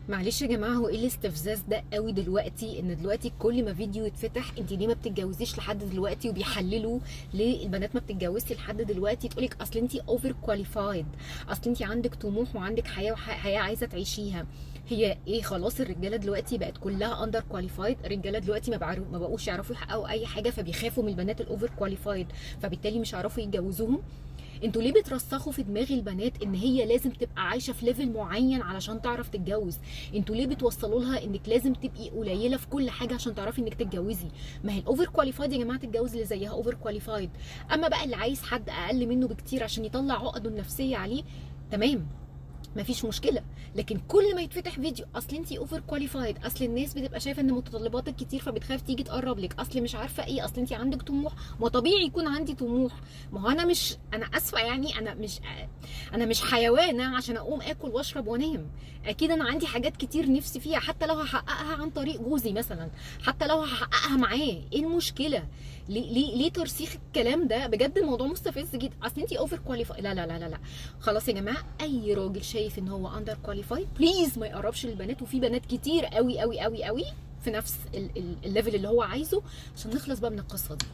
معلش يا جماعه، هو ايه الاستفزاز ده قوي دلوقتي؟ ان دلوقتي كل ما فيديو يتفتح انت ليه ما بتتجوزيش لحد دلوقتي، وبيحللوا ليه البنات ما بتتجوزش لحد دلوقتي. تقولك اصل انت اوفر كواليفايد، اصل انت عندك طموح وعندك حياه عايزه تعيشيها. هي ايه؟ خلاص الرجاله دلوقتي بقت كلها اندر كواليفايد. الرجاله دلوقتي ما بقوش يعرفوا يحققوا اي حاجه، فبيخافوا من البنات الاوفر كواليفايد، فبالتالي مش هيعرفوا يتجوزوهم. انتوا ليه بترسخوا في دماغ البنات ان هي لازم تبقى عايشه في ليفل معين علشان تعرف تتجوز؟ انتوا ليه بتوصلوا لها انك لازم تبقي قليله في كل حاجه عشان تعرفي انك تتجوزي؟ ما هي الاوفر كواليفايد يا جماعه تتجوز اللي زيها اوفر كواليفايد. اما بقى اللي عايز حد اقل منه بكتير عشان يطلع عقده النفسيه عليه، تمام، مفيش مشكله. لكن كل ما يتفتح فيديو اصل انت اوفر كواليفايد، اصل الناس بتبقى شايفه ان متطلباتك كتير فبتخاف تيجي تقرب لك، اصل مش عارفه ايه، اصل انت عندك طموح. ما طبيعي يكون عندي طموح. ما هو انا اسفه يعني، انا مش حيوانه عشان اقوم اكل واشرب وانام. اكيد انا عندي حاجات كتير نفسي فيها، حتى لو هحققها عن طريق جوزي مثلا، حتى لو هحققها معاه. ايه المشكله؟ ليه ترسيخ الكلام ده؟ بجد الموضوع مستفز جدا. اصل انت اوفر كواليفايد، لا لا لا لا لا. خلاص يا جماعه، اي راجل شايف ان هو اندر كواليفايد بليز ما يقربش للبنات. وفي بنات كتير قوي قوي قوي قوي في نفس الليفل اللي هو عايزه، عشان نخلص بقى من القصه دي.